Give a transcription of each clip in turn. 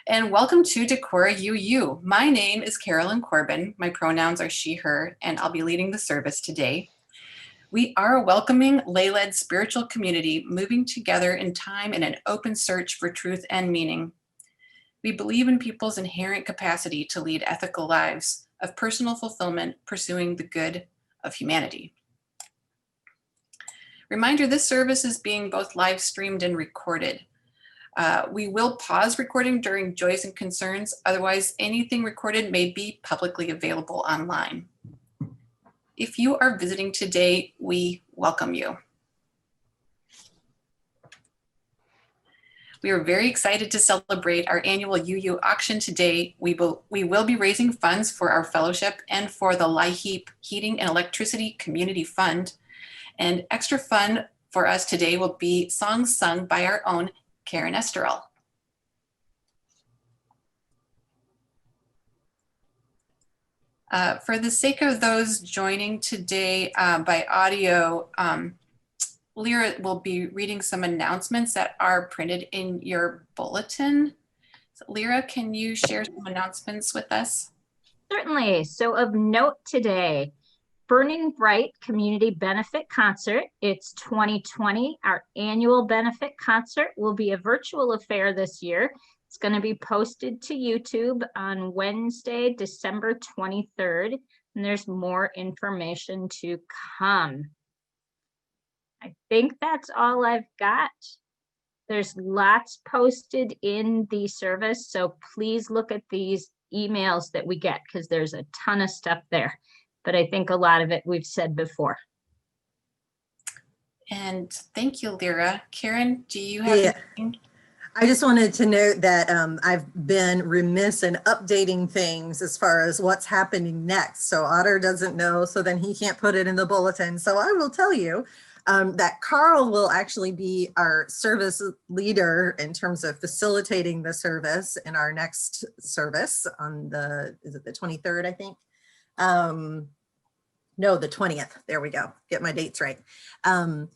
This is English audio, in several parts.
And welcome to Decorah UU. My name is Carolyn Corbin. My pronouns are she, her, and I'll be leading the service today. We are a welcoming, lay-led spiritual community moving together in time in an open search for truth and meaning. We believe in people's inherent capacity to lead ethical lives of personal fulfillment, pursuing the good of humanity. Reminder, this service is being both live streamed and recorded. We will pause recording during joys and concerns. Otherwise, anything recorded may be publicly available online. If you are visiting today, we welcome you. We are very excited to celebrate our annual UU auction today. We will be raising funds for our fellowship and for the LIHEAP Heating and Electricity Community Fund. And extra fun for us today will be songs sung by our own Karen Esterl. For the sake of those joining today by audio, Lyra will be reading some announcements that are printed in your bulletin. So Lyra, can you share some announcements with us? Certainly. So of note today, Burning Bright Community Benefit Concert. It's 2020. Our annual benefit concert will be a virtual affair this year. It's going to be posted to YouTube on Wednesday, December 23rd, and there's more information to come. I think that's all I've got. There's lots posted in the service, so please look at these emails that we get because there's a ton of stuff there. But I think a lot of it we've said before. And thank you, Lyra. Karen, do you have anything? I just wanted to note that I've been remiss in updating things as far as what's happening next. So Otter doesn't know, so then he can't put it in the bulletin. So I will tell you that Carl will actually be our service leader in terms of facilitating the service in our next service on is it the 23rd, I think? No, the 20th. There we go. Get my dates right. And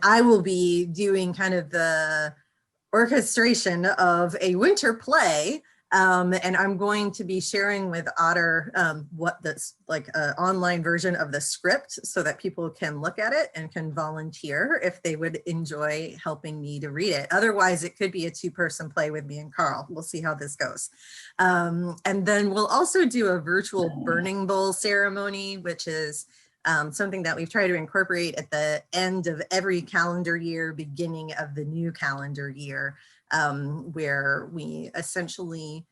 I will be doing kind of the orchestration of a winter play. And I'm going to be sharing with Otter what this online version of the script so that people can look at it and can volunteer if they would enjoy helping me to read it. Otherwise, it could be a two-person play with me and Carl. We'll see how this goes. And then we'll also do a virtual burning bowl ceremony, which is something that we've tried to incorporate at the end of every calendar year, beginning of the new calendar year, where we essentially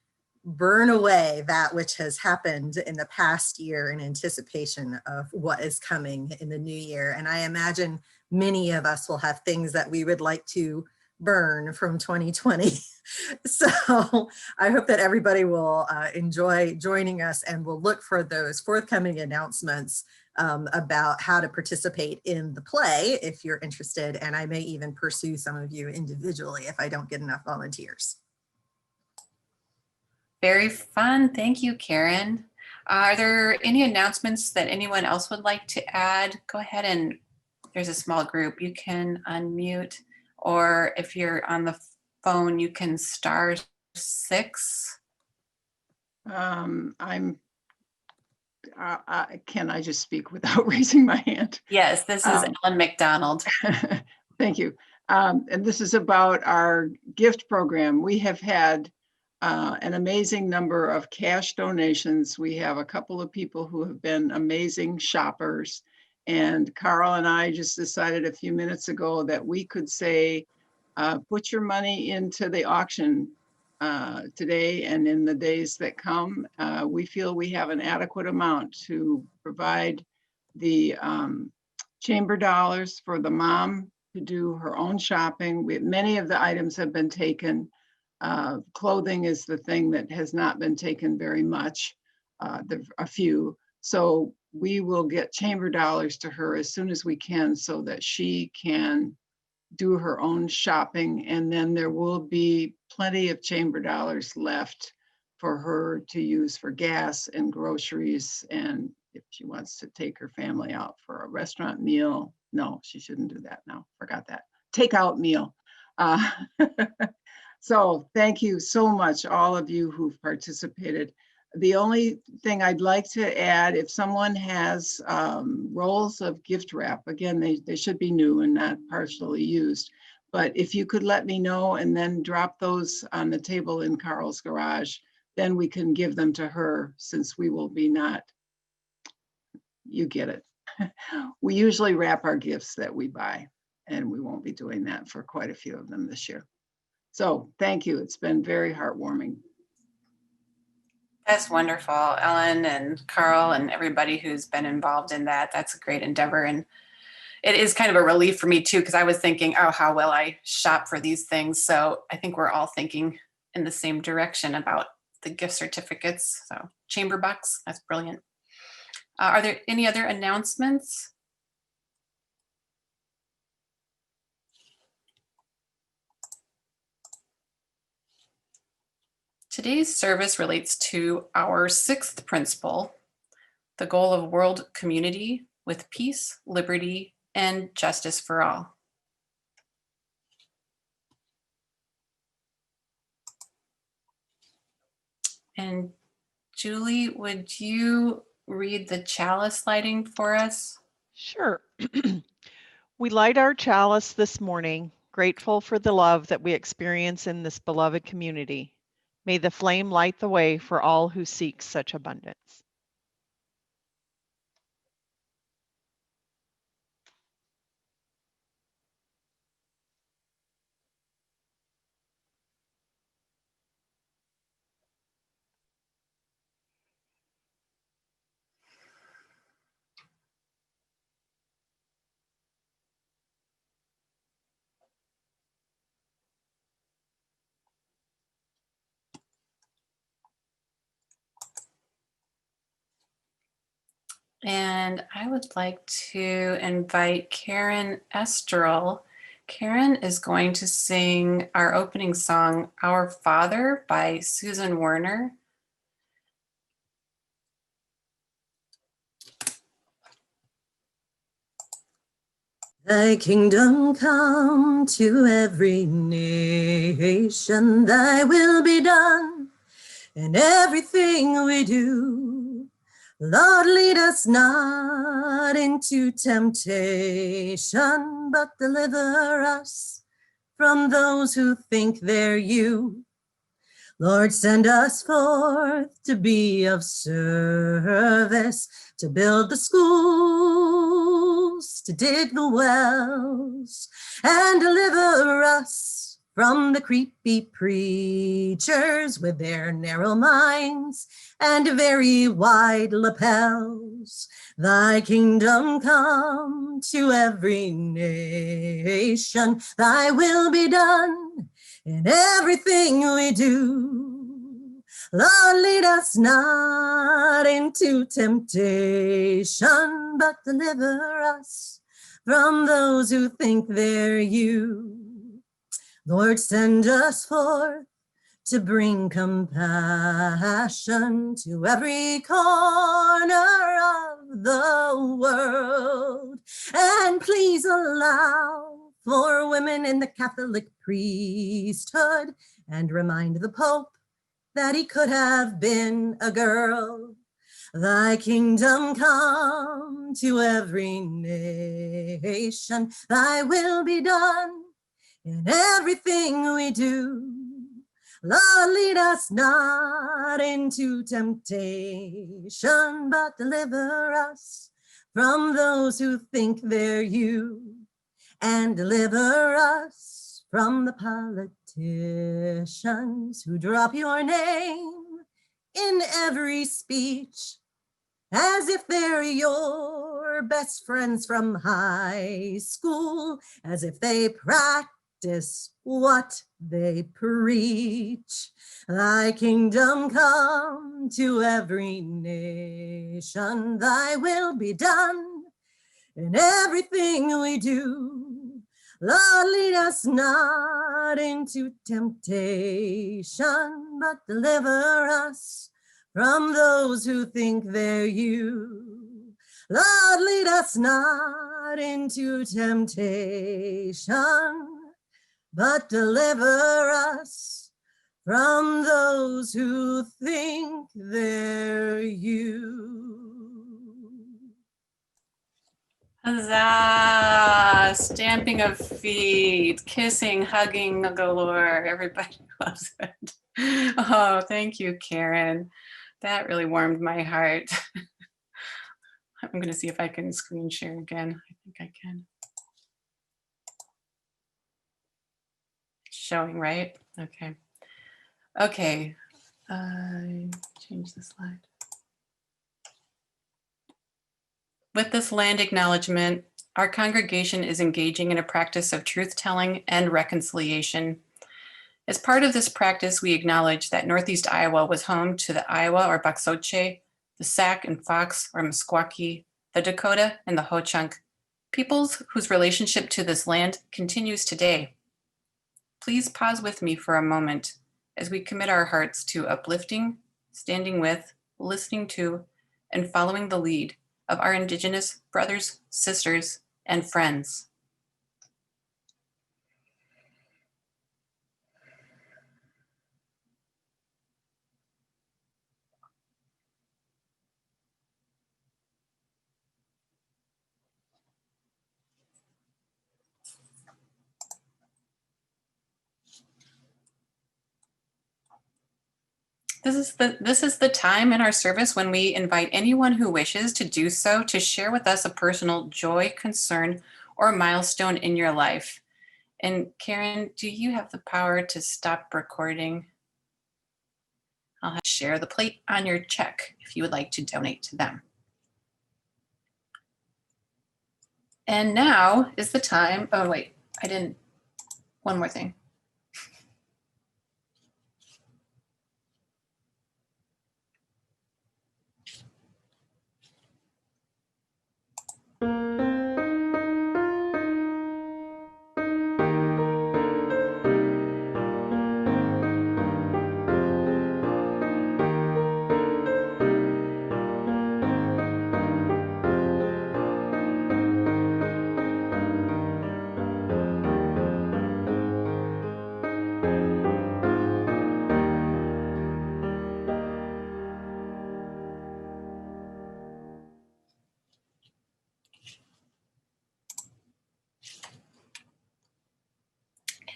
burn away that which has happened in the past year in anticipation of what is coming in the new year. And I imagine many of us will have things that we would like to burn from 2020. So I hope that everybody will enjoy joining us, and we'll look for those forthcoming announcements about how to participate in the play if you're interested. And I may even pursue some of you individually if I don't get enough volunteers. Very fun. Thank you, Karen. Are there any announcements that anyone else would like to add? Go ahead, and there's a small group. You can unmute, or if you're on the phone, you can *6. Can I just speak without raising my hand? Yes, this is Ellen McDonald. Thank you. And this is about our gift program. We have had an amazing number of cash donations. We have a couple of people who have been amazing shoppers. And Carl and I just decided a few minutes ago that we could say, put your money into the auction today and in the days that come. We feel we have an adequate amount to provide the chamber dollars for the mom to do her own shopping. Many of the items have been taken. Clothing is the thing that has not been taken very much, a few. So we will get chamber dollars to her as soon as we can so that she can do her own shopping. And then there will be plenty of chamber dollars left for her to use for gas and groceries. And if she wants to take her family out for a restaurant meal, no, she shouldn't do that now. Forgot that. Takeout meal. So thank you so much, all of you who've participated. The only thing I'd like to add, if someone has rolls of gift wrap, again, they should be new and not partially used. But if you could let me know and then drop those on the table in Carl's garage, then we can give them to her, since we will be not, you get it. We usually wrap our gifts that we buy, and we won't be doing that for quite a few of them this year. So thank you. It's been very heartwarming. That's wonderful, Ellen and Carl and everybody who's been involved in that. That's a great endeavor. And it is kind of a relief for me too, because I was thinking, oh, how will I shop for these things? So I think we're all thinking in the same direction about the gift certificates. So chamber bucks, that's brilliant. Are there any other announcements? Today's service relates to our 6th principle, the goal of world community with peace, liberty, and justice for all. And Julie, would you read the chalice lighting for us? Sure. We light our chalice this morning, grateful for the love that we experience in this beloved community. May the flame light the way for all who seek such abundance. And I would like to invite Karen Esterl. Karen is going to sing our opening song, Our Father by Susan Werner. Thy kingdom come to every nation, thy will be done in everything we do. Lord, lead us not into temptation, but deliver us from those who think they're you. Lord, send us forth to be of service, to build the schools, to dig the wells, and deliver us from the creepy preachers with their narrow minds and very wide lapels. Thy kingdom come to every nation, thy will be done in everything we do. Lord, lead us not into temptation, but deliver us from those who think they're you. Lord, send us forth to bring compassion to every corner of the world. And please allow for women in the Catholic priesthood, and remind the Pope that he could have been a girl. Thy kingdom come to every nation, thy will be done in everything we do. Lord, lead us not into temptation, but deliver us from those who think they're you. And deliver us from the politicians who drop your name in every speech, as if they're your best friends from high school, as if they practice what they preach. Thy kingdom come to every nation, thy will be done in everything we do. Lord, lead us not into temptation, but deliver us from those who think they're you. Lord, lead us not into temptation, but deliver us from those who think they're you. Huzzah! Stamping of feet, kissing, hugging galore. Everybody loves it. Oh, thank you, Karen. That really warmed my heart. I'm going to see if I can screen share again. I think I can. Showing, right? Okay. Okay. Change the slide. With this land acknowledgement, our congregation is engaging in a practice of truth-telling and reconciliation. As part of this practice, we acknowledge that Northeast Iowa was home to the Iowa or Baksoche, the Sac and Fox or Meskwaki, the Dakota and the Ho-Chunk, peoples whose relationship to this land continues today. Please pause with me for a moment as we commit our hearts to uplifting, standing with, listening to, and following the lead of our Indigenous brothers, sisters, and friends. This is the time in our service when we invite anyone who wishes to do so to share with us a personal joy, concern, or milestone in your life. And Karen, do you have the power to stop recording? I'll have to share the plate on your check if you would like to donate to them. And now is the time. Oh, wait, I didn't. One more thing.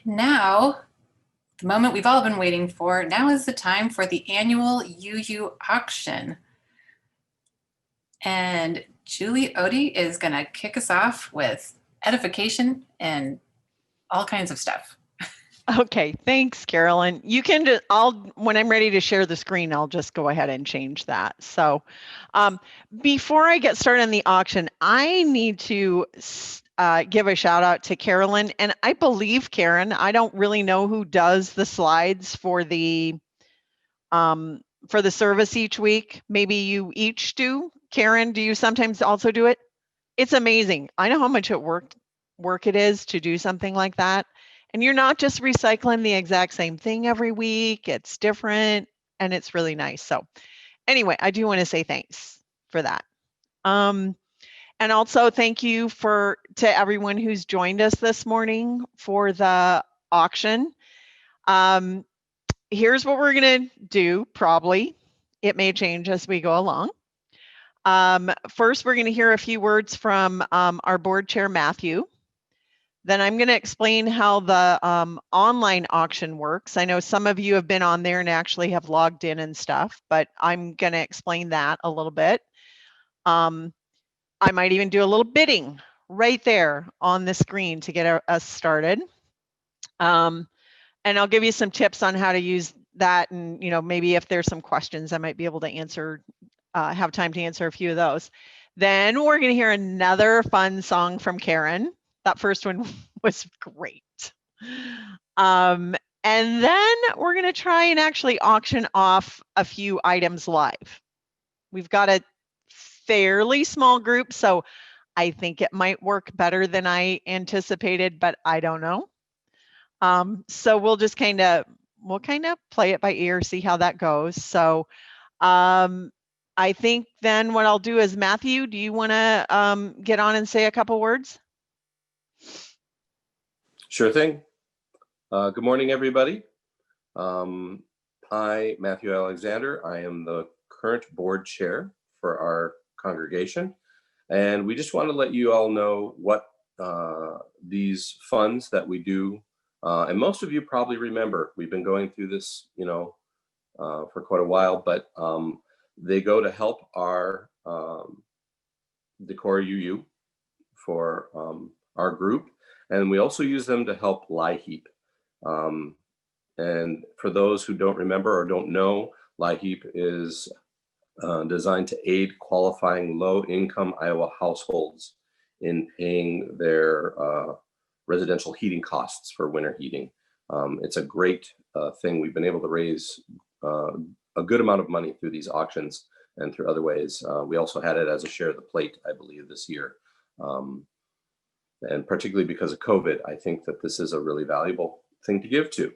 Now, the moment we've all been waiting for, now is the time for the annual UU auction. And Julie Odie is gonna kick us off with edification and all kinds of stuff. Okay, thanks, Carolyn. You can just, when I'm ready to share the screen, I'll just go ahead and change that. So before I get started on the auction, I need to give a shout out to Carolyn. And I believe, Karen, I don't really know who does the slides for the service each week. Maybe you each do. Karen, do you sometimes also do it? It's amazing. I know how much work it is to do something like that. And you're not just recycling the exact same thing every week. It's different and it's really nice. So anyway, I do want to say thanks for that. And also thank you to everyone who's joined us this morning for the auction. Here's what we're going to do, probably. It may change as we go along. First, we're going to hear a few words from our board chair, Matthew. Then I'm going to explain how the online auction works. I know some of you have been on there and actually have logged in and stuff, but I'm going to explain that a little bit. I might even do a little bidding right there on the screen to get us started. And I'll give you some tips on how to use that, and maybe if there's some questions, I might be able to answer, have time to answer a few of those. Then we're going to hear another fun song from Karen. That first one was great. And then we're going to try and actually auction off a few items live. We've got a fairly small group, so I think it might work better than I anticipated, but I don't know. So we'll just kind of play it by ear, see how that goes. So I think then what I'll do is, Matthew, do you want to get on and say a couple words? Sure thing. Good morning, everybody. I, Matthew Alexander, I am the current board chair for our congregation. And we just want to let you all know what these funds that we do, and most of you probably remember, we've been going through this, for quite a while, but they go to help our Decorah UU for our group. And we also use them to help LIHEAP. And for those who don't remember or don't know, LIHEAP is designed to aid qualifying low-income Iowa households in paying their residential heating costs for winter heating. It's a great thing. We've been able to raise a good amount of money through these auctions and through other ways. We also had it as a share of the plate, I believe, this year. And particularly because of COVID, I think that this is a really valuable thing to give to.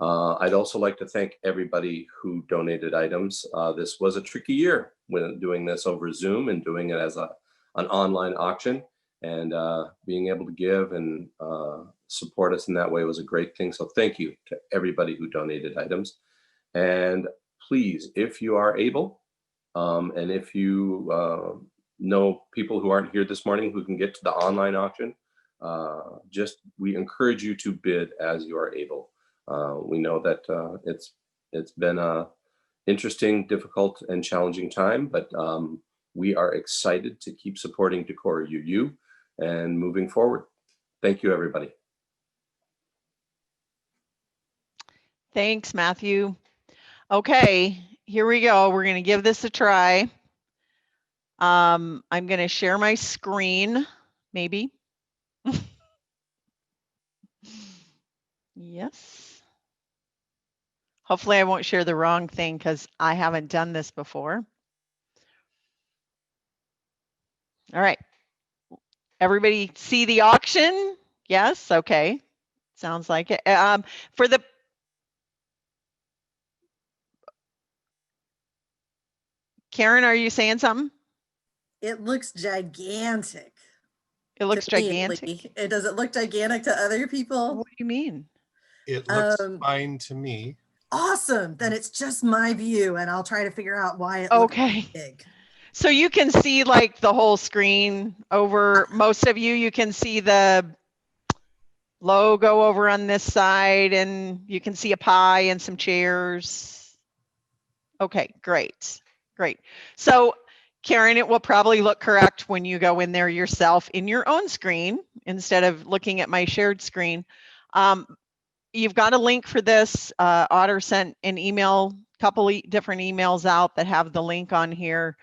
I'd also like to thank everybody who donated items. This was a tricky year when doing this over Zoom and doing it as an online auction, and being able to give and support us in that way was a great thing. So thank you to everybody who donated items. And please, if you are able, and if you know people who aren't here this morning who can get to the online auction, we encourage you to bid as you are able. We know that it's been a interesting, difficult, and challenging time, but we are excited to keep supporting Decorah UU and moving forward. Thank you, everybody. Thanks, Matthew. Okay, here we go. We're going to give this a try. I'm going to share my screen, maybe. Yes. Hopefully I won't share the wrong thing because I haven't done this before. All right. Everybody see the auction? Yes. Okay. Sounds like it. For the Karen, are you saying something? It looks gigantic. It looks to me, gigantic. It does it look gigantic to other people? What do you mean? It looks fine to me. Awesome. Then it's just my view, and I'll try to figure out why it looks big. So you can see like the whole screen over. Most of you can see the logo over on this side, and you can see a pie and some chairs. Okay, great. Great. So Karen, it will probably look correct when you go in there yourself in your own screen instead of looking at my shared screen. You've got a link for this. Otter sent an email, couple different emails out that have the link on here.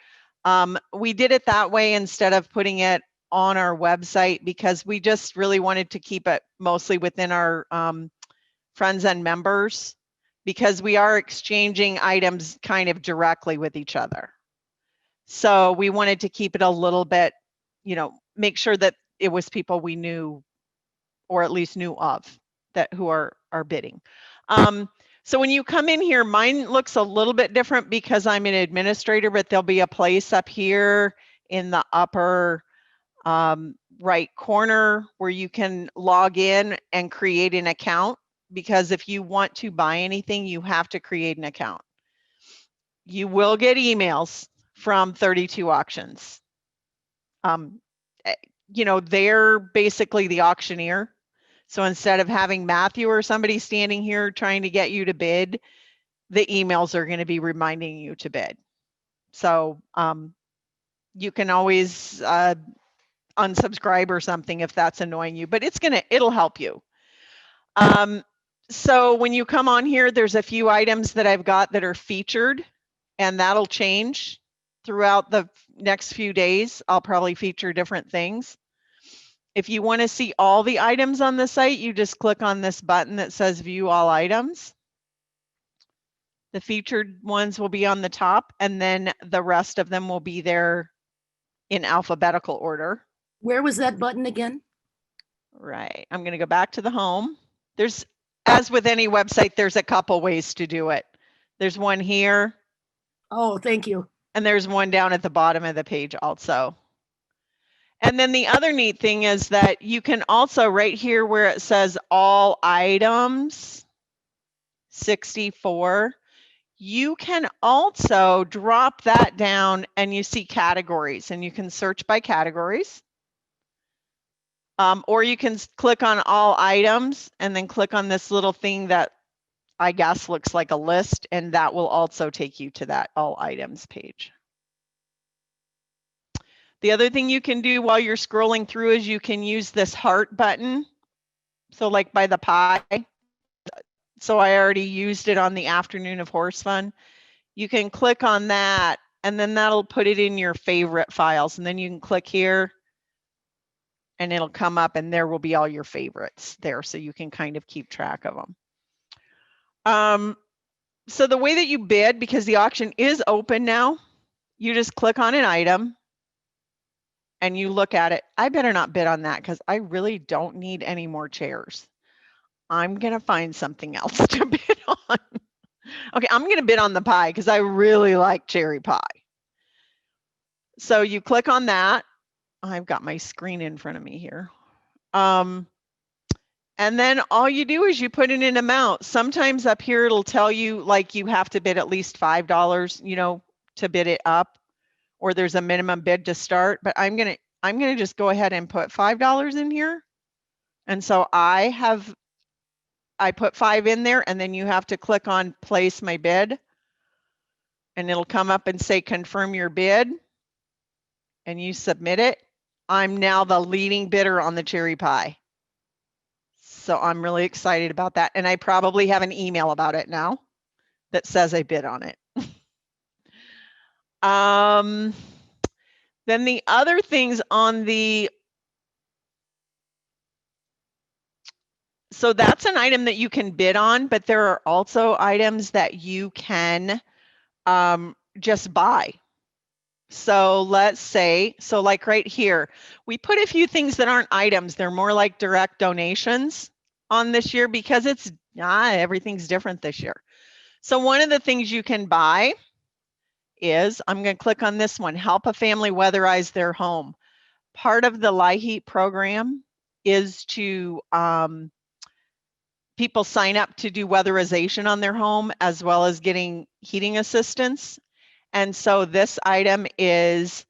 We did it that way instead of putting it on our website because we just really wanted to keep it mostly within our friends and members, because we are exchanging items kind of directly with each other. So we wanted to keep it a little bit, make sure that it was people we knew, or at least knew of, that who are bidding. So when you come in here, mine looks a little bit different because I'm an administrator, but there'll be a place up here in the upper right corner where you can log in and create an account, because if you want to buy anything, you have to create an account. You will get emails from 32 auctions. They're basically the auctioneer. So instead of having Matthew or somebody standing here trying to get you to bid, the emails are going to be reminding you to bid. So you can always unsubscribe or something if that's annoying you, but it'll help you. So when you come on here, there's a few items that I've got that are featured, and that'll change throughout the next few days. I'll probably feature different things. If you want to see all the items on the site, you just click on this button that says view all items. The featured ones will be on the top, and then the rest of them will be there in alphabetical order. Where was that button again? Right. I'm going to go back to the home. There's, as with any website, there's a couple ways to do it. There's one here. Oh, thank you. And there's one down at the bottom of the page also. And then the other neat thing is that you can also, right here where it says all items, 64, you can also drop that down and you see categories, and you can search by categories. Or you can click on all items and then click on this little thing that I guess looks like a list, and that will also take you to that all items page. The other thing you can do while you're scrolling through is you can use this heart button. So like by the pie. So I already used it on the afternoon of horse fun. You can click on that and then that'll put it in your favorite files. And then you can click here and it'll come up and there will be all your favorites there. So you can kind of keep track of them. So the way that you bid, because the auction is open now, you just click on an item and you look at it. I better not bid on that because I really don't need any more chairs. I'm going to find something else to bid on. Okay, I'm going to bid on the pie because I really like cherry pie. So you click on that. I've got my screen in front of me here. And then all you do is you put in an amount. Sometimes up here it'll tell you like you have to bid at least $5, you know, to bid it up, or there's a minimum bid to start. But I'm gonna just go ahead and put $5 in here. And so I put 5 in there, and then you have to click on place my bid, and it'll come up and say confirm your bid, and you submit it. I'm now the leading bidder on the cherry pie. So I'm really excited about that. And I probably have an email about it now that says I bid on it. Then the other things on the, so that's an item that you can bid on, but there are also items that you can just buy. So let's say, so like right here, we put a few things that aren't items. They're more like direct donations on this year because it's everything's different this year. So one of the things you can buy is, I'm going to click on this one, help a family weatherize their home. Part of the LIHEAP program is to people sign up to do weatherization on their home as well as getting heating assistance. And so this item is,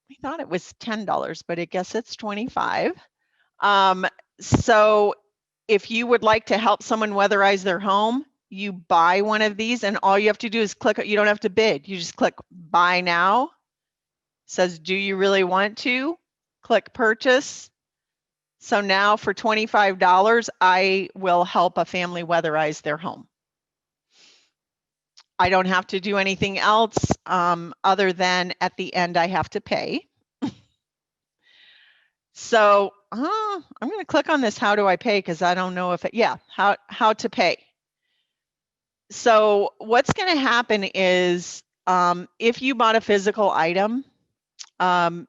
I thought it was $10, but I guess it's $25. So if you would like to help someone weatherize their home, you buy one of these and all you have to do is click, you don't have to bid. You just click buy now. It says, do you really want to? Click purchase. So now for $25, I will help a family weatherize their home. I don't have to do anything else other than at the end I have to pay. So I'm going to click on this, how do I pay? Because I don't know if it, yeah, how to pay. So what's going to happen is if you bought a physical item,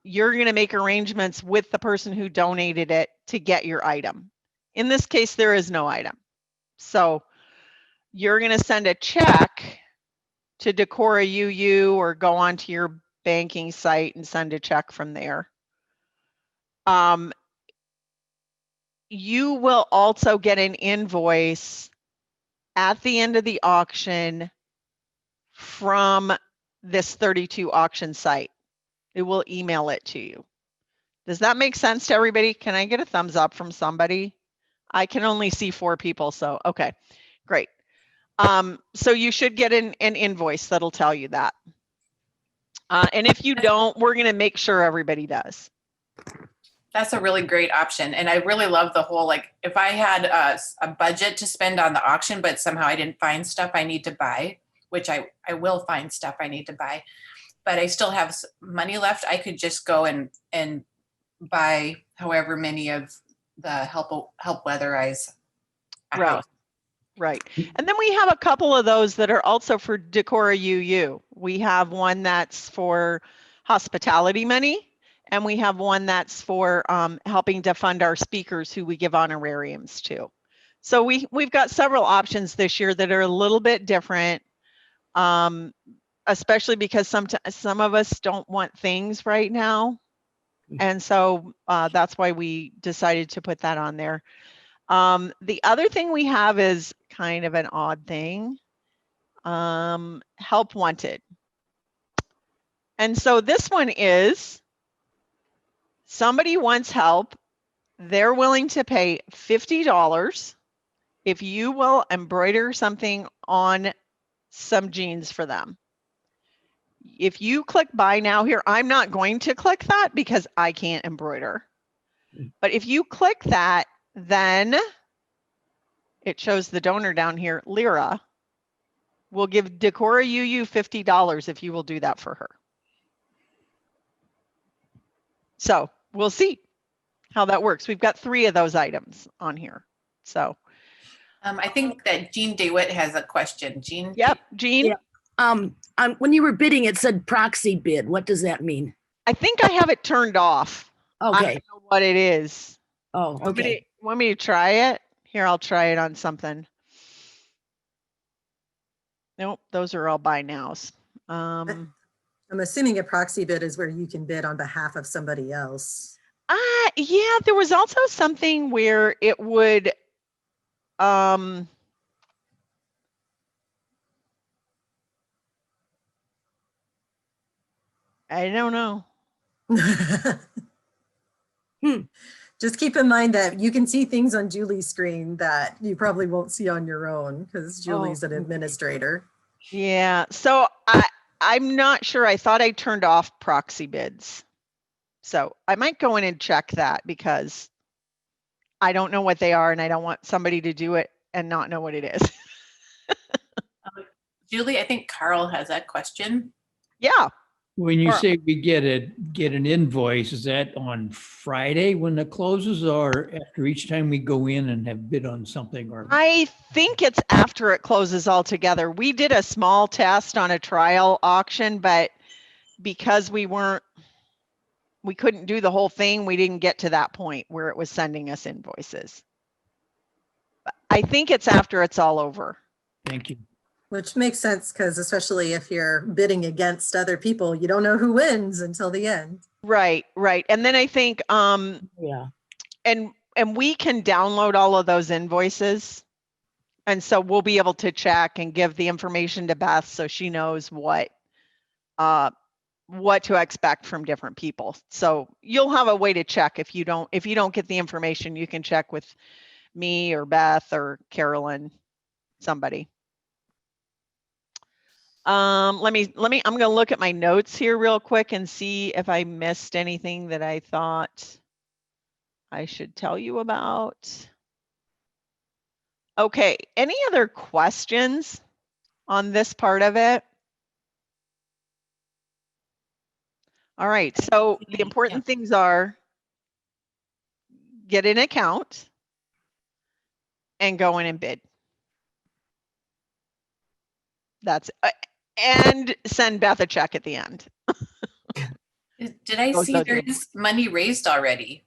you're going to make arrangements with the person who donated it to get your item. In this case, there is no item. So you're going to send a check to Decorah UU or go onto your banking site and send a check from there. You will also get an invoice at the end of the auction from this 32 auction site. It will email it to you. Does that make sense to everybody? Can I get a thumbs up from somebody? I can only see 4 people, so okay, great. So you should get an invoice that'll tell you that. And if you don't, we're going to make sure everybody does. That's a really great option. And I really love the whole, like, if I had a budget to spend on the auction, but somehow I didn't find stuff I need to buy, which I will find stuff I need to buy, but I still have money left, I could just go and buy however many of the help weatherize a house. Right. And then we have a couple of those that are also for Decorah UU. We have one that's for hospitality money, and we have one that's for helping to fund our speakers who we give honorariums to. So we've got several options this year that are a little bit different, especially because some of us don't want things right now. And so that's why we decided to put that on there. The other thing we have is kind of an odd thing. Help wanted. And so this one is somebody wants help. They're willing to pay $50 if you will embroider something on some jeans for them. If you click buy now here, I'm not going to click that because I can't embroider. But if you click that, then it shows the donor down here, Lyra, will give Decorah UU $50 if you will do that for her. So we'll see how that works. We've got 3 of those items on here. So I think that Jean DeWitt has a question. Jean? Yep, Jean? Yeah. When you were bidding, it said proxy bid. What does that mean? I think I have it turned off. I Okay. don't know what it is. Oh, okay. Want me to try it? Here, I'll try it on something. Nope, those are all buy nows. I'm assuming a proxy bid is where you can bid on behalf of somebody else. Yeah, there was also something where it would, I don't know. Just keep in mind that you can see things on Julie's screen that you probably won't see on your own because Julie's an administrator. Yeah, so I'm not sure. I thought I turned off proxy bids. So I might go in and check that because I don't know what they are and I don't want somebody to do it and not know what it is. Julie, I think Carl has that question. Yeah. When you say we get an invoice, is that on Friday when it closes or after each time we go in and have bid on something? Or I think it's after it closes altogether. We did a small test on a trial auction, but because we couldn't do the whole thing, we didn't get to that point where it was sending us invoices. But I think it's after it's all over. Thank you. Which makes sense because especially if you're bidding against other people, you don't know who wins until the end. Right, right. And then I think Yeah. and we can download all of those invoices. And so we'll be able to check and give the information to Beth so she knows what to expect from different people. So you'll have a way to check if you don't get the information, you can check with me or Beth or Carolyn, somebody. I'm going to look at my notes here real quick and see if I missed anything that I thought I should tell you about. Okay, any other questions on this part of it? All right, so the important things are get an account and go in and bid. That's and send Beth a check at the end. Did I see there is money raised already?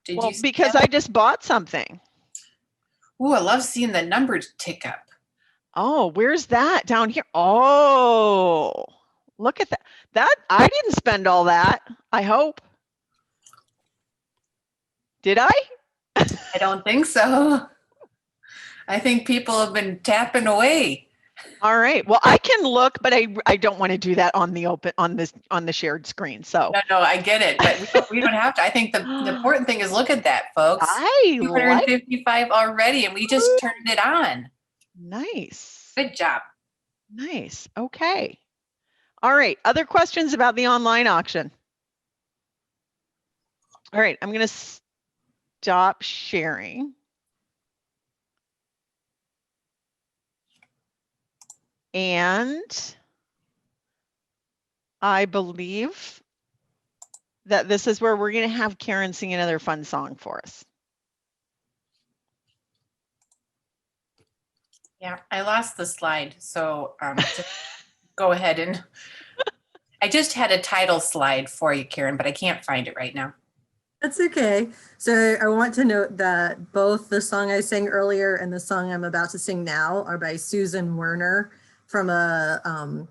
Did you see because that? I just bought something. Ooh, I love seeing the numbers tick up. Oh, where's that? Down here. Oh, look at that. I didn't spend all that, I hope. Did I? I don't think so. I think people have been tapping away. All right. Well, I can look, but I don't want to do that on the shared screen. So no, I get it, but we don't have to. I think the important thing is look at that, folks. 255 already, and we just turned it on. Nice. Good job. Nice. Okay. All right. Other questions about the online auction? All right. I'm going to stop sharing. And I believe that this is where we're going to have Karen sing another fun song for us. Yeah, I lost the slide, so just go ahead and I just had a title slide for you, Karen, but I can't find it right now. That's okay. So I want to note that both the song I sang earlier and the song I'm about to sing now are by Susan Werner from a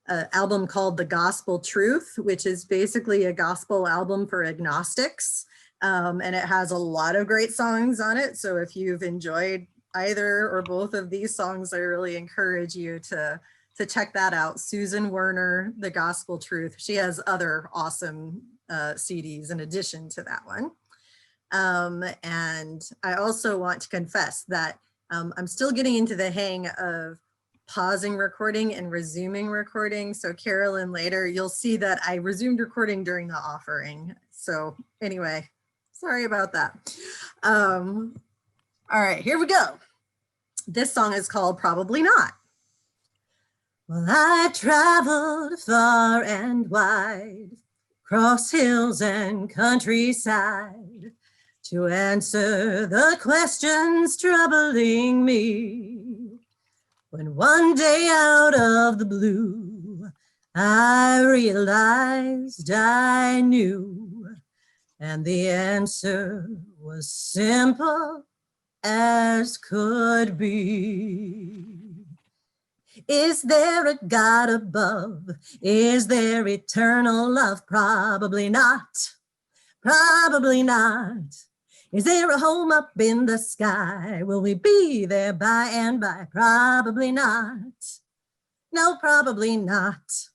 album called The Gospel Truth, which is basically a gospel album for agnostics. And it has a lot of great songs on it. So if you've enjoyed either or both of these songs, I really encourage you to check that out. Susan Werner, The Gospel Truth. She has other awesome CDs in addition to that one. And I also want to confess that I'm still getting into the hang of pausing recording and resuming recording. So Carolyn, later you'll see that I resumed recording during the offering. So anyway, sorry about that. All right, here we go. This song is called Probably Not. Well, I traveled far and wide, across hills and countryside, to answer the questions troubling me. When one day out of the blue, I realized I knew, and the answer was simple as could be. Is there a God above? Is there eternal love? Probably not. Probably not. Is there a home up in the sky? Will we be there by and by? Probably not. No, probably not.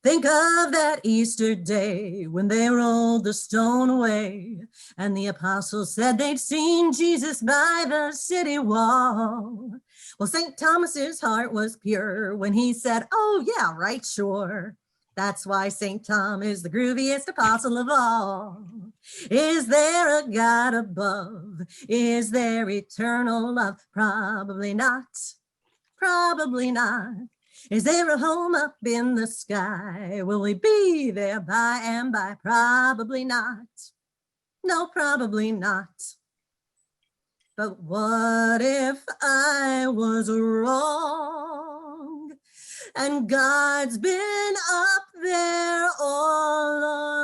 Think of that Easter day when they rolled the stone away and the apostles said they'd seen Jesus by the city wall. Well, St. Thomas's heart was pure when he said, oh yeah, right, sure. That's why St. Tom is the grooviest apostle of all. Is there a God above? Is there eternal love? Probably not. Probably not. Is there a home up in the sky? Will we be there by and by? Probably not. No, probably not. But what if I was wrong and God's been up there all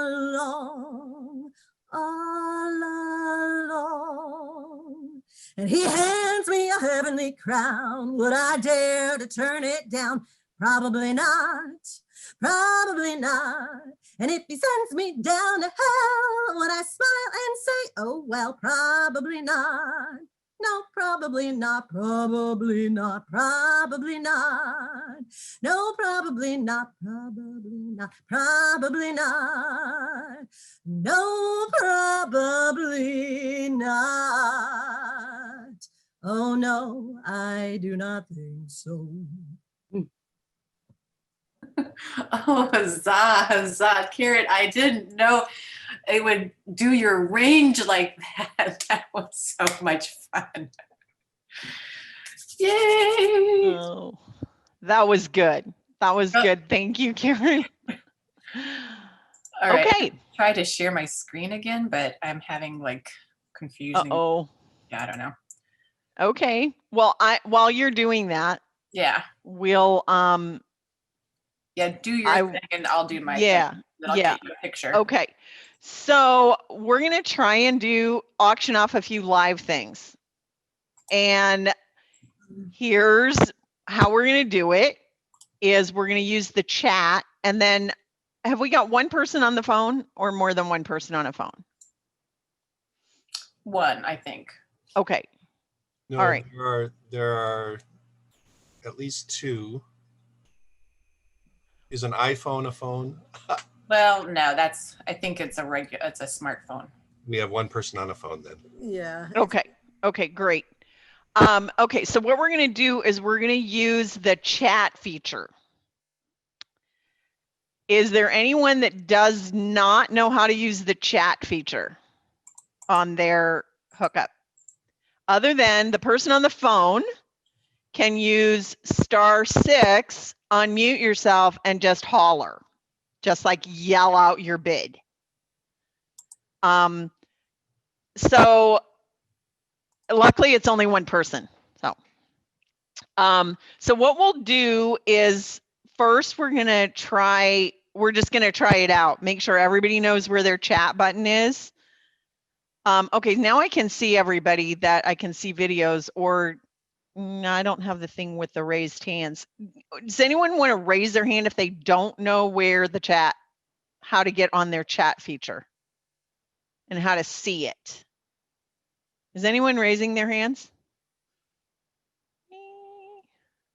along, all along? And he hands me a heavenly crown. Would I dare to turn it down? Probably not, probably not. And if he sends me down to hell, would I smile and say, oh, well, probably not. No, probably not, probably not, probably not. No, probably not, probably not, probably not. No, probably not. Oh, no, I do not think so. Oh, huzzah, huzzah. Karen, I didn't know it would do your range like that. That was so much fun. Yay. Oh, that was good. That was good. Thank you, Karen. All right. Okay. Try to share my screen again, but I'm having like confusion. Uh-oh. Yeah, I don't know. Okay. Well, while you're doing that, yeah, we'll yeah, do your thing and I'll do my thing. Then I'll get you a picture. Okay. So we're going to try and auction off a few live things. And here's how we're going to do it is we're going to use the chat. And then have we got one person on the phone or more than one person on a phone? One, I think. Okay. No, all right. There are at least two. Is an iPhone a phone? Well, no, I think it's a smartphone. We have one person on a phone then. Yeah. Okay. Okay, great. Okay, so what we're going to do is we're going to use the chat feature. Is there anyone that does not know how to use the chat feature on their hookup? Other than the person on the phone can use *6, unmute yourself and just holler, just like yell out your bid. So luckily it's only one person. So what we'll do is first we're just gonna try it out. Make sure everybody knows where their chat button is. Okay, now I can see everybody that I can see videos, or I don't have the thing with the raised hands. Does anyone want to raise their hand if they don't know where the chat, how to get on their chat feature and how to see it? Is anyone raising their hands?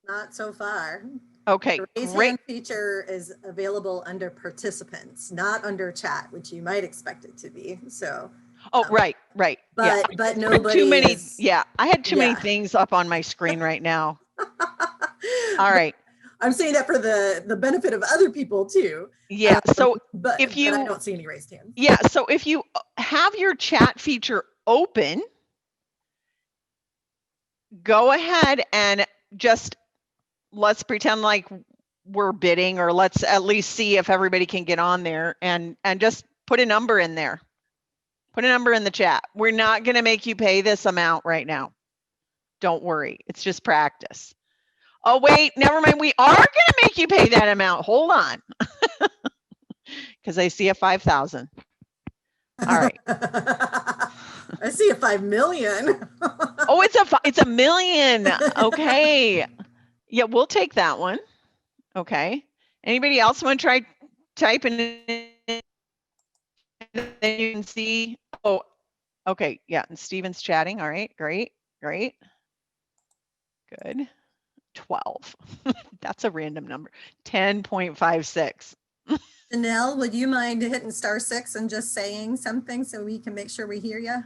Not so far. Okay, The raise great. hand feature is available under participants, not under chat, which you might expect it to be. So. Oh, right. Yeah. But nobody Too many. is, Yeah, I had too many yeah. things up on my screen right now. All right. I'm saying that for the benefit of other people too. Yeah. So but if you, but I don't see any raised hands. yeah. So if you have your chat feature open, go ahead and just let's pretend like we're bidding, or let's at least see if everybody can get on there, and just put a number in there. Put a number in the chat. We're not going to make you pay this amount right now. Don't worry. It's just practice. Oh, wait, never mind. We are going to make you pay that amount. Hold on. Because I see a 5,000. All right. I see a 5 million. Oh, it's a million. Okay. Yeah, we'll take that one. Okay. Anybody else want to try typing in? Then you can see. Oh, okay. Yeah. And Steven's chatting. All right. Great. Good. 12. That's a random number. 10.56. Janelle, would you mind hitting *6 and just saying something so we can make sure we hear you?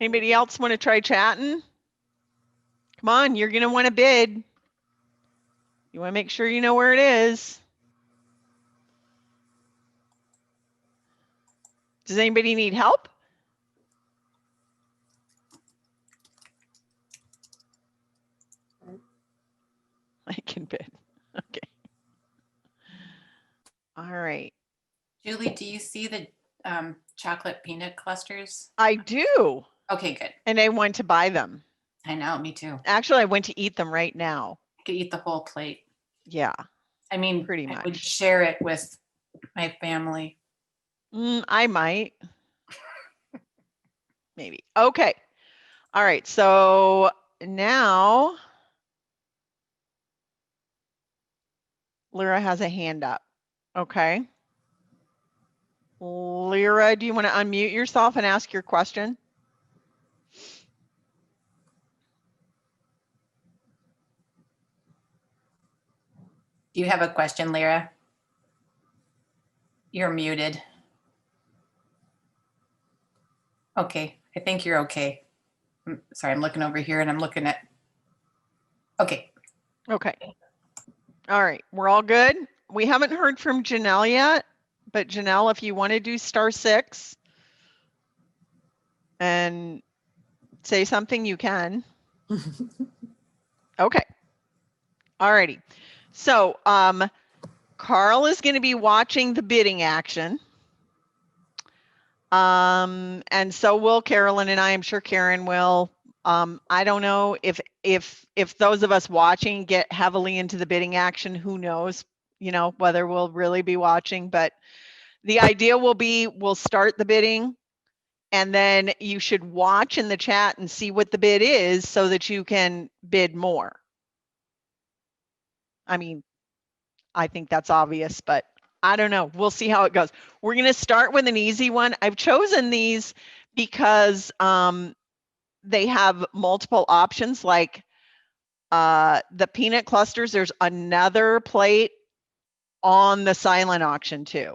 Anybody else want to try chatting? Come on, you're going to want to bid. You want to make sure you know where it is. Does anybody need help? I can bid. Okay. All right. Julie, do you see the chocolate peanut clusters? I do. Okay, good. And I want to buy them. I know, me too. Actually, I went to eat them right now. I could eat the whole plate. Yeah. I mean, Pretty I would much. share it with my family. I might. Maybe. Okay. All right. So now Lyra has a hand up. Okay. Lyra, do you want to unmute yourself and ask your question? Do you have a question, Lyra? You're muted. Okay, I think you're okay. Sorry, I'm looking over here and I'm looking at. Okay. Okay. All right. We're all good. We haven't heard from Janelle yet, but Janelle, if you want to do *6 and say something, you can. Okay. All righty. So Carl is going to be watching the bidding action. And so will Carolyn and I. I'm sure Karen will. I don't know if those of us watching get heavily into the bidding action, who knows, whether we'll really be watching, but the idea will be we'll start the bidding and then you should watch in the chat and see what the bid is so that you can bid more. I mean, I think that's obvious, but I don't know. We'll see how it goes. We're going to start with an easy one. I've chosen these because they have multiple options, like the peanut clusters. There's another plate on the silent auction too,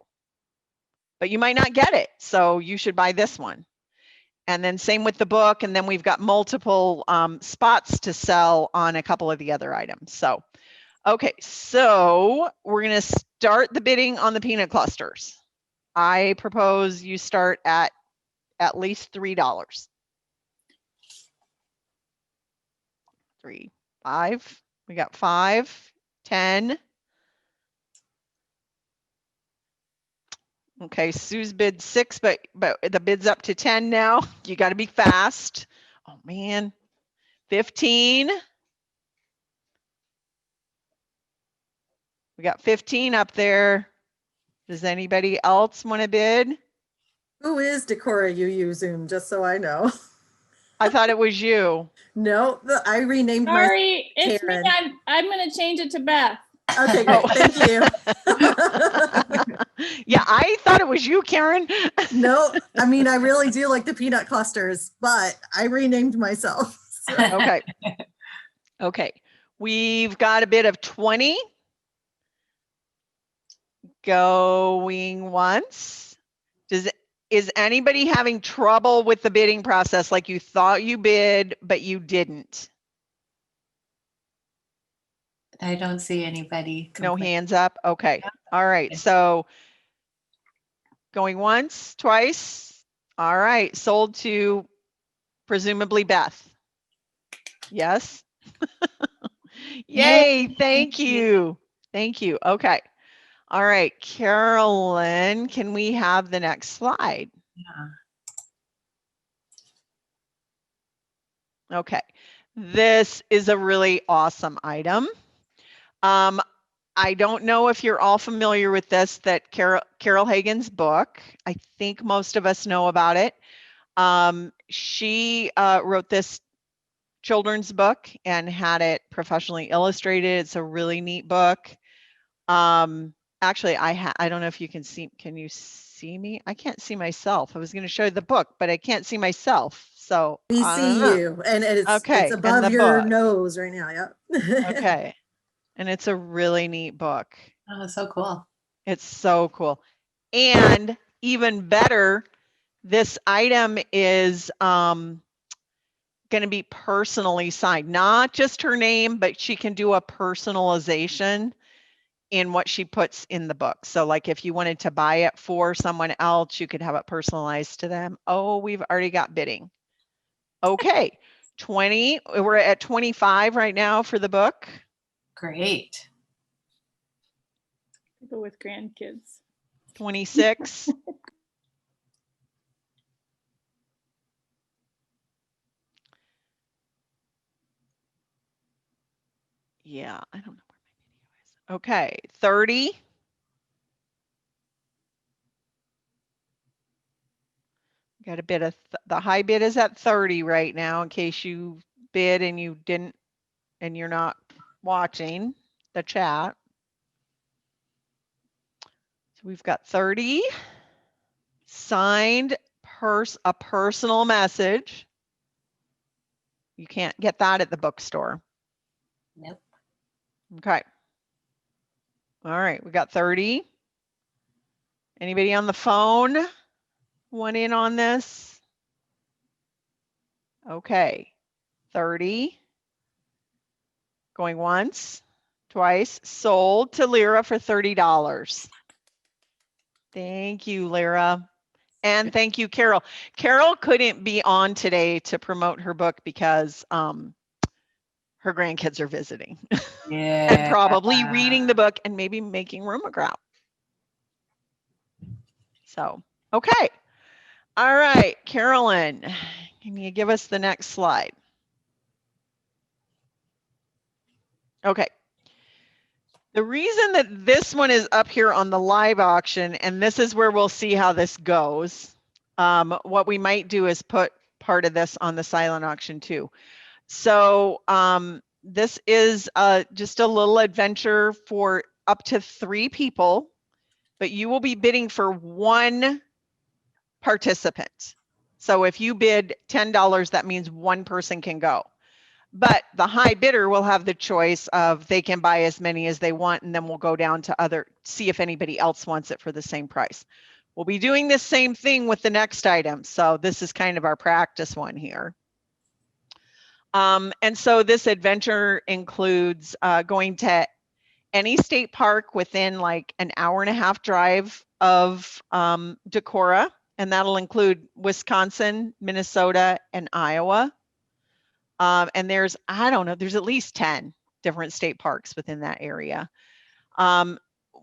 but you might not get it. So you should buy this one. And then same with the book. And then we've got multiple spots to sell on a couple of the other items. So, okay, so we're going to start the bidding on the peanut clusters. I propose you start at least $3. 3, 5. We got 5, 10. Okay, Sue's bid 6, but the bid's up to 10 now. You got to be fast. Oh man. 15. We got 15 up there. Does anybody else want to bid? Who is Decorah UU Zoom, just so I know? I thought it was you. No, I renamed my Sorry, it's Karen. me. I'm going to change it to Beth. Okay, great. Oh. Thank you. Yeah, I thought it was you, Karen. No, I mean, I really do like the peanut clusters, but I renamed myself. So. Okay. Okay. We've got a bid of 20. Going once. Is anybody having trouble with the bidding process, like you thought you bid, but you didn't? I don't see anybody. No complain. hands up? Okay. All right. So going once, twice. All right. Sold to presumably Beth. Yes. Yay. Thank you. Thank you. Okay. All right. Carolyn, can we have the next slide? Yeah. Okay. This is a really awesome item. I don't know if you're all familiar with this, that Carol Hagen's book. I think most of us know about it. She wrote this children's book and had it professionally illustrated. It's a really neat book. Actually, I don't know if you can you see me? I can't see myself. I was going to show you the book, but I can't see myself. So We I see don't know. you, and it's Okay, it's and above the your book. nose right now. Yep. Okay. And it's a really neat book. Oh, so cool. It's so cool. And even better, this item is going to be personally signed, not just her name, but she can do a personalization in what she puts in the book. So like if you wanted to buy it for someone else, you could have it personalized to them. Oh, we've already got bidding. Okay, 20, we're at 25 right now for the book. Great. People with grandkids. 26. Yeah, I don't know where my video is. Okay, 30. Got a bid of the high bid is at 30 right now, in case you bid and you didn't, and you're not watching the chat. So we've got 30 signed a personal message. You can't get that at the bookstore. Nope. Okay. All right, we got 30. Anybody on the phone want in on this? Okay, 30. Going once, twice, sold to Lyra for $30. Thank you, Lyra. And thank you, Carol. Carol couldn't be on today to promote her book because her grandkids are visiting. Yeah. And probably reading the book and maybe making room-a-grout. So, okay. All right, Carolyn, can you give us the next slide? Okay. The reason that this one is up here on the live auction, and this is where we'll see how this goes. What we might do is put part of this on the silent auction too. So this is just a little adventure for up to 3 people, but you will be bidding for 1 participant. So if you bid $10, that means 1 person can go. But the high bidder will have the choice of they can buy as many as they want, and then we'll go down to see if anybody else wants it for the same price. We'll be doing the same thing with the next item. So this is kind of our practice one here. And so this adventure includes going to any state park within like an hour-and-a-half drive of Decorah, and that'll include Wisconsin, Minnesota, and Iowa. And there's, I don't know, there's at least 10 different state parks within that area.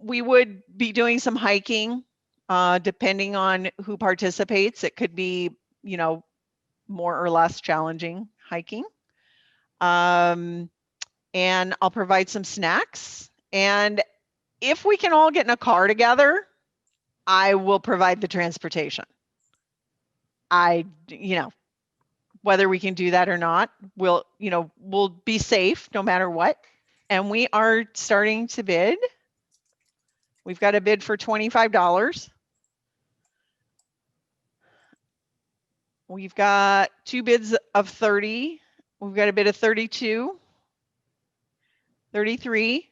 We would be doing some hiking, depending on who participates. It could be, you know, more or less challenging hiking. And I'll provide some snacks. And if we can all get in a car together, I will provide the transportation. Whether we can do that or not, we'll be safe no matter what. And we are starting to bid. We've got a bid for $25. We've got 2 bids of 30. We've got a bid of 32, 33,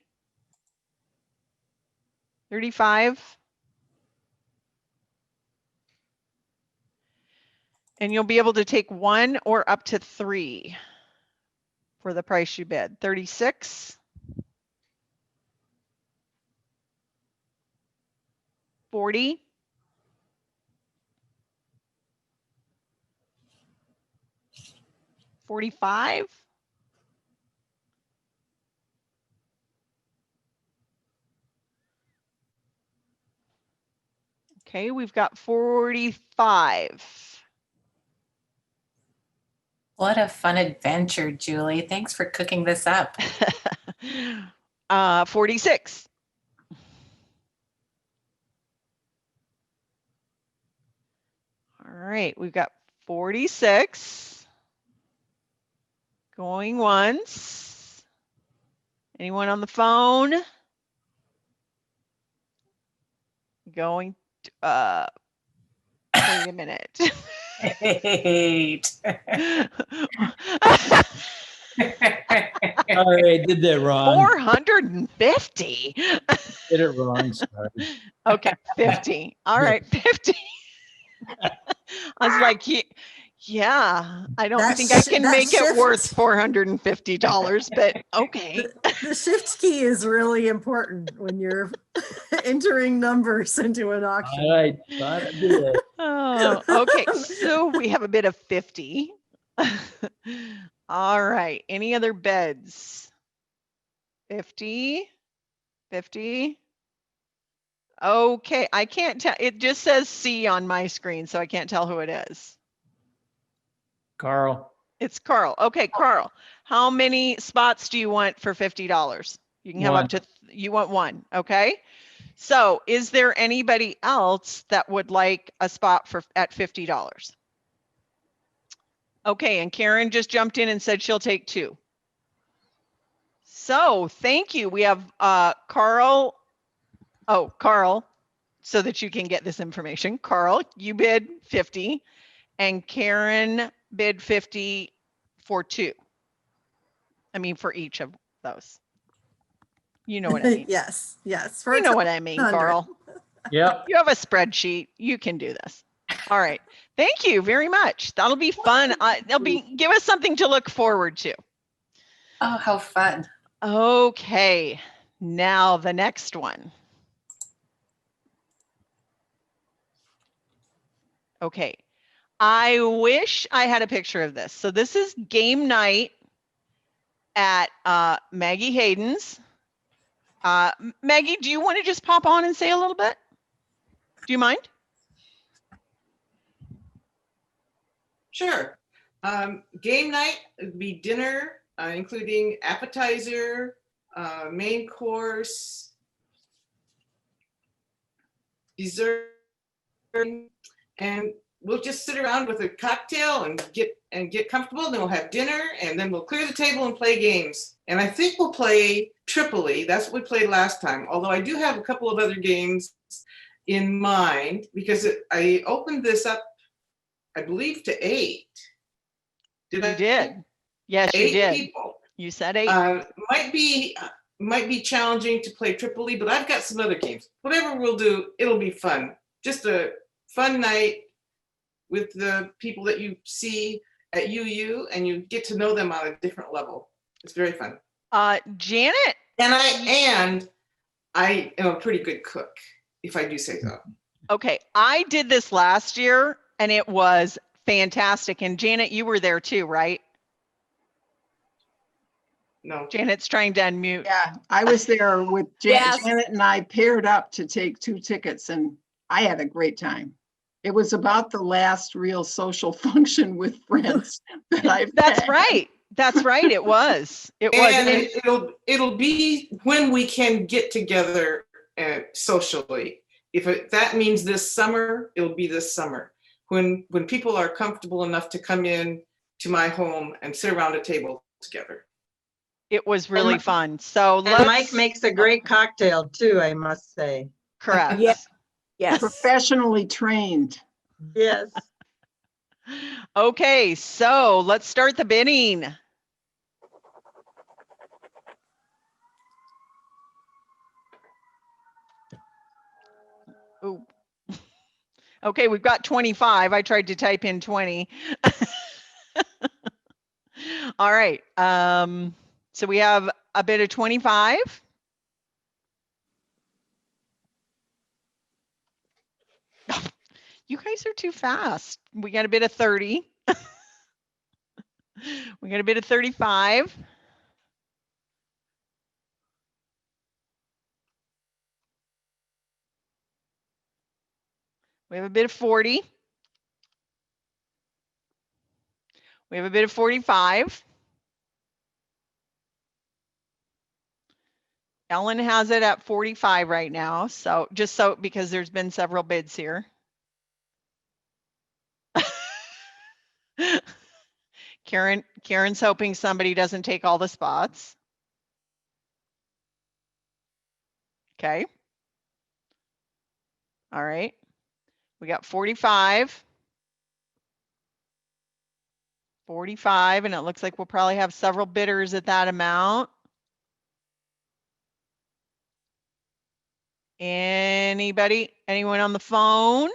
35. And you'll be able to take 1 or up to 3 for the price you bid. 36, 40, 45, 'kay, we've got 45. What a fun adventure, Julie. Thanks for cooking this up. 46. All right, we've got 46. Going once. Anyone on the phone? Going, wait a minute. Wait. Sorry, I did that wrong. 450. Did it wrong. Sorry. Okay, 50. All right, 50. I was like, yeah, I don't think I can make it worth $450, but okay. The shift key is really important when you're entering numbers into an auction. All right. Thought I did it. Oh, okay, so we have a bid of 50. All right, any other bids? 50, 50. Okay, I can't tell. It just says C on my screen, so I can't tell who it is. Carl. It's Carl. Okay, Carl, how many spots do you want for $50? You can have One. up to, you want 1, okay? So is there anybody else that would like a spot at $50? Okay, and Karen just jumped in and said she'll take 2. So thank you. We have Carl. Oh, Carl, so that you can get this information. Carl, you bid 50 and Karen bid 50 for 2. I mean, for each of those. You know what I mean? Yes. You know what I mean, 100. Carl. Yep. You have a spreadsheet. You can do this. All right. Thank you very much. That'll be fun. Give us something to look forward to. Oh, how fun. Okay. Now the next one. Okay. I wish I had a picture of this. So this is game night at Maggie Hayden's. Maggie, do you want to just pop on and say a little bit? Do you mind? Sure. Game night would be dinner, including appetizer, main course, dessert, and we'll just sit around with a cocktail and get comfortable. Then we'll have dinner, and then we'll clear the table and play games. And I think we'll play Tripoli. That's what we played last time. Although I do have a couple of other games in mind because I opened this up, I believe, to 8. Did I? You did. Yes, 8 you did. people. You said 8. Might be challenging to play Tripoli, but I've got some other games. Whatever we'll do, it'll be fun. Just a fun night with the people that you see at UU, and you get to know them on a different level. It's very fun. Janet. And I am a pretty good cook, if I do say so. Okay, I did this last year, and it was fantastic. And Janet, you were there too, right? No. Janet's trying to unmute. Yeah, I was there with Yes. Janet, and I paired up to take 2 tickets, and I had a great time. It was about the last real social function with friends that I've That's had. right. That's right. It was. It was. And it'll be when we can get together and socially. That means this summer, it'll be this summer. When people are comfortable enough to come in to my home and sit around a table together. It was really fun. So And Mike makes a great cocktail too, I must say. Correct. Yeah. Yes. Professionally trained. Yes. Okay, so let's start the bidding. Ooh. Okay, we've got 25. I tried to type in 20. All right. So we have a bid of 25. You guys are too fast. We got a bid of 30. We got a bid of 35. We have a bid of 40. We have a bid of 45. Ellen has it at 45 right now. So just so, because there's been several bids here. Karen's hoping somebody doesn't take all the spots. Okay. All right. We got 45. 45, and it looks like we'll probably have several bidders at that amount. Anybody? Anyone on the phone?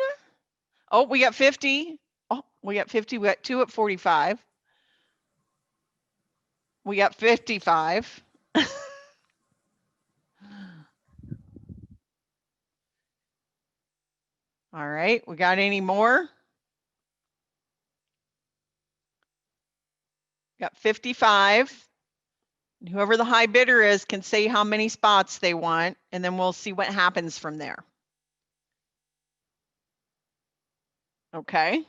Oh, we got 50. Oh, we got 50. We got 2 at 45. We got 55. All right. We got any more? Got 55. Whoever the high bidder is can say how many spots they want, and then we'll see what happens from there. Okay.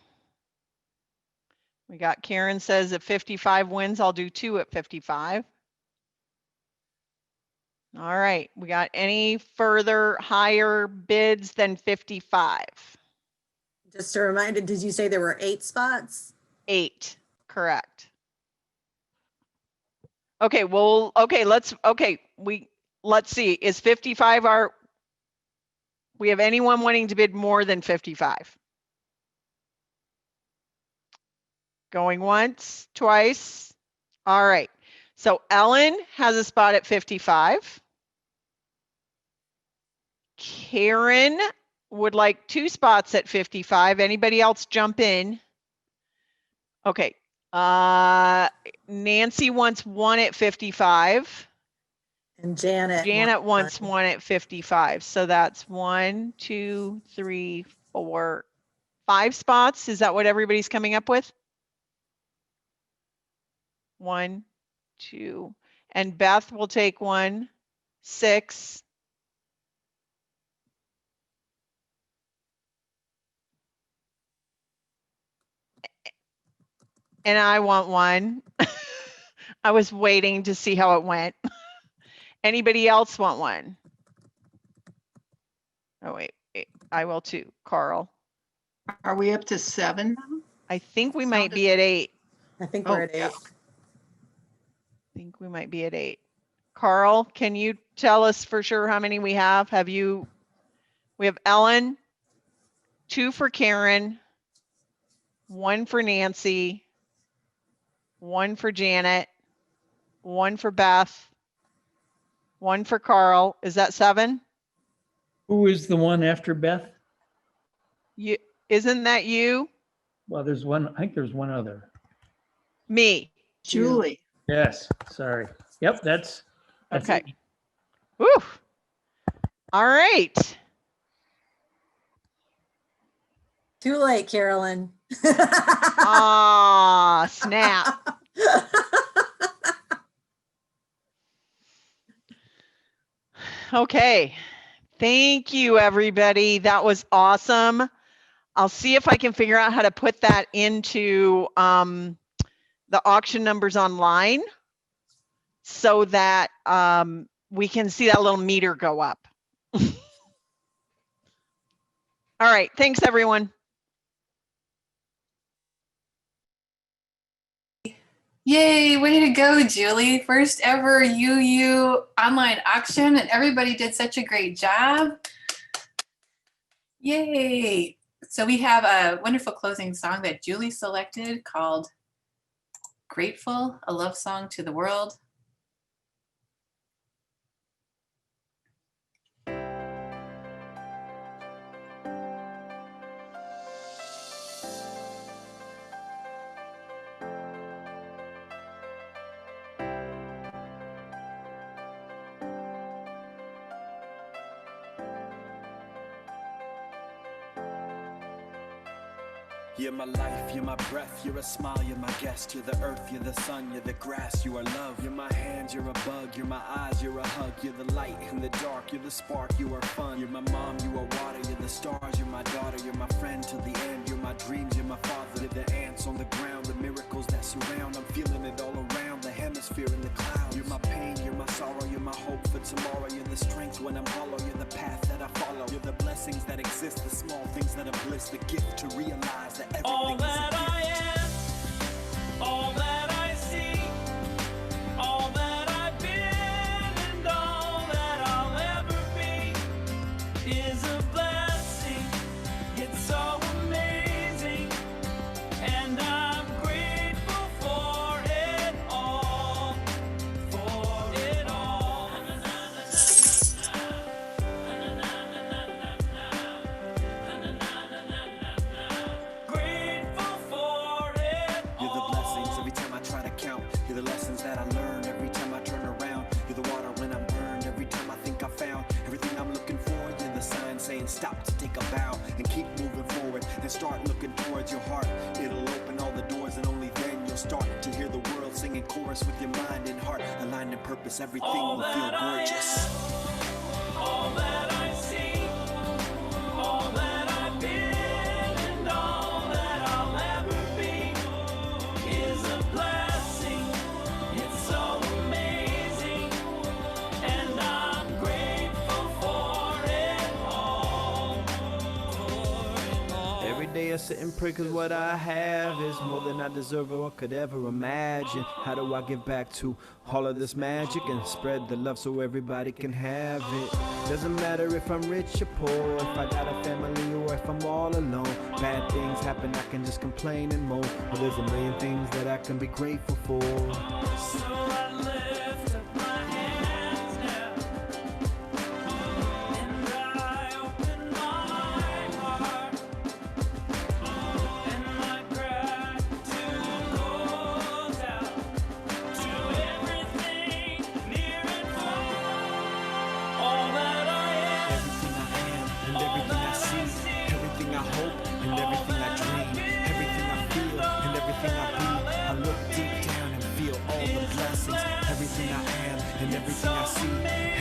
We got Karen says if 55 wins, I'll do 2 at 55. All right. We got any further higher bids than 55? Just a reminder, did you say there were 8 spots? 8, correct. Okay, well, okay, let's see. Is 55 we have anyone wanting to bid more than 55? Going once, twice. All right. So Ellen has a spot at 55. Karen would like 2 spots at 55. Anybody else jump in? Okay. Nancy wants 1 at 55. And Janet wants 1 at 55. So that's 1, 2, 3, 4, 5 spots. Is that what everybody's coming up with? 1, 2, and Beth will take 1, 6. And I want 1. I was waiting to see how it went. Anybody else want 1? Oh, wait, I will too. Carl. Are we up to 7? I think we might be at 8. I think we're at 8. Yeah. I think we might be at 8. Carl, can you tell us for sure how many we have? We have Ellen, 2 for Karen, 1 for Nancy, 1 for Janet, 1 for Beth, 1 for Carl. Is that 7? Who is the one after Beth? Isn't that you? Well, there's one, I think there's one other. Me. Julie. Yes, sorry. Yep, that's Okay. it. Woo. All right. Too late, Carolyn. Ah, snap. Okay. Thank you, everybody. That was awesome. I'll see if I can figure out how to put that into the auction numbers online so that we can see that little meter go up. All right. Thanks, everyone. Yay, way to go, Julie. First ever UU online auction, and everybody did such a great job. Yay. So we have a wonderful closing song that Julie selected called Grateful, a love song to the world. You're my life, you're my breath, you're a smile, you're my guest. You're the earth, you're the sun, you're the grass, you are love. You're my hands, you're a bug, you're my eyes, you're a hug. You're the light in the dark, you're the spark, you are fun. You're my mom, you are water, you're the stars, you're my daughter. You're my friend till the end, you're my dreams, you're my father. You're the ants on the ground, the miracles that surround. I'm feeling it all around, the hemisphere in the clouds. You're my pain, you're my sorrow, you're my hope for tomorrow. You're the strength when I'm hollow, you're the path that I follow. You're the blessings that exist, the small things that are bliss. The gift to realize that everything all is a that gift. I am, all that I see, all that I've been, and all that I'll ever be is a blessing. It's so amazing, and I'm grateful for it all, for it all. Grateful for it You're the blessings every time I try to count. You're the lessons that I learn every time I turn around. You're the water when I'm burned every time I think I found everything I'm looking for. You're the sign saying stop to take a bow and keep moving forward and start looking towards your heart. It'll open all the doors and only then you'll start to hear the world singing chorus with your mind and heart. Aligned in purpose, everything all will feel that I gorgeous. am, all that I see, all that I've been, and all that I'll ever be is a blessing. It's so amazing, and I'm grateful for it all, Every day I sit and pray cause what I have is more than I deserve or could ever imagine. How do I give back to all of this magic and spread the love so everybody can have it? Doesn't matter if I'm rich or poor, if I got a family or if I'm all alone. Bad things happen, I can just complain and moan. Well, there's a million things that I can be grateful for. so I lift up my hands now, and I open my heart, and my gratitude goes out to everything near and far. All that I am, Everything I am and everything I see, everything I hope and everything I dream, everything I feel and everything I be. I look deep down and feel all the blessings. Everything I am and everything I see,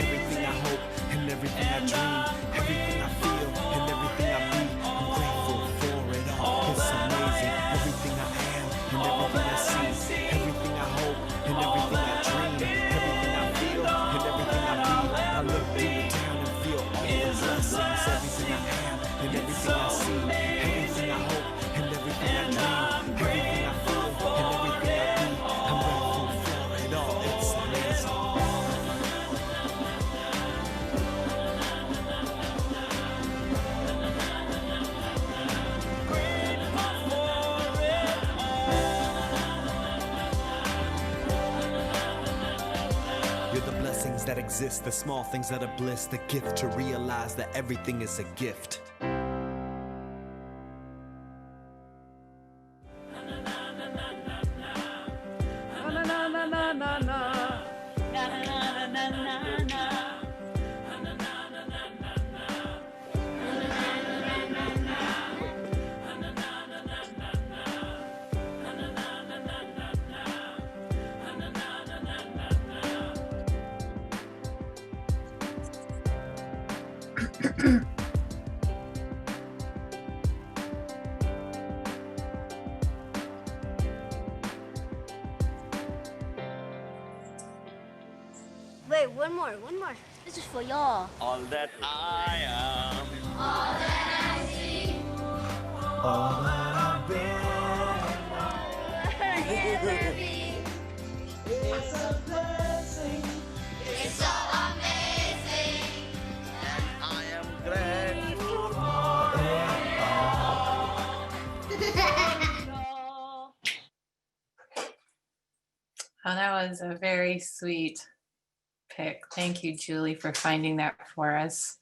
everything I hope and everything I dream, everything I feel and everything I be. I'm grateful for it all. It's amazing. Everything I am and everything I see, everything I hope and everything I dream, everything I feel and everything I be. I look deep down and feel all the blessings. Everything I am and everything I see, everything I hope and everything I dream, everything I feel and everything I be. I'm grateful for it all. It's amazing. You're the blessings that exist, the small things that are bliss, the gift to realize that everything is a gift. Wait, one more. This is for y'all. all that I am. All that I see. all that I've been. It's a blessing. It's so amazing. And I am grateful for it all. Oh, that was a very sweet pick. Thank you, Julie, for finding that for us.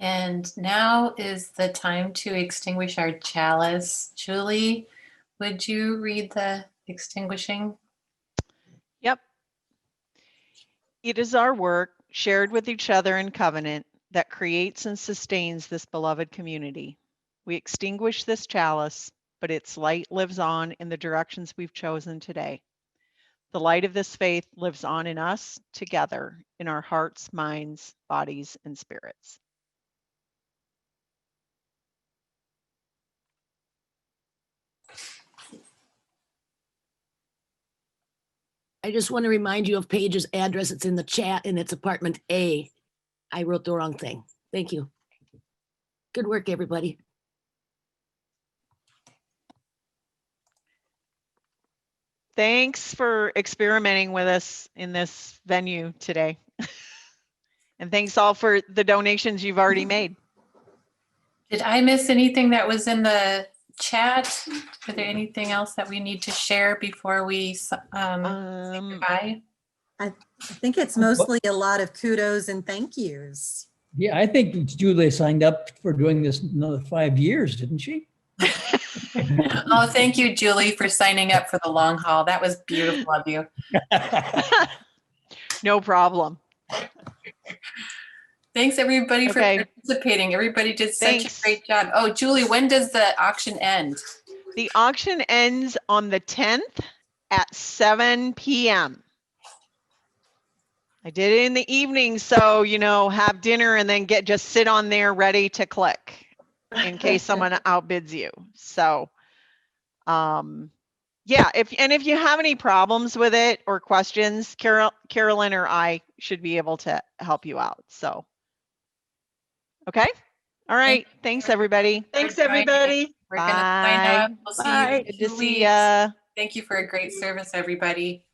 And now is the time to extinguish our chalice. Julie, would you read the extinguishing? Yep. It is our work, shared with each other in covenant, that creates and sustains this beloved community. We extinguish this chalice, but its light lives on in the directions we've chosen today. The light of this faith lives on in us together, in our hearts, minds, bodies, and spirits. I just want to remind you of Paige's address. It's in the chat and it's apartment A. I wrote the wrong thing. Thank you. Good work, everybody. Thanks for experimenting with us in this venue today. And thanks all for the donations you've already made. Did I miss anything that was in the chat? Is there anything else that we need to share before we say goodbye? I think it's mostly a lot of kudos and thank yous. Yeah, I think Julie signed up for doing this another 5 years, didn't she? Oh, thank you, Julie, for signing up for the long haul. That was beautiful of you. No problem. Thanks, everybody, for Okay. participating. Everybody did such Thanks. a great job. Oh, Julie, when does the auction end? The auction ends on the 10th at 7 p.m. I did it in the evening, so, you know, have dinner and then just sit on there ready to click in case someone outbids you. So, yeah, if you have any problems with it or questions, Carolyn or I should be able to help you out. So, okay. All right. Thanks, everybody. Thanks, everybody. We're going to sign up. Bye. We'll see you in Good 2 to see weeks. ya. Thank you for a great service, everybody.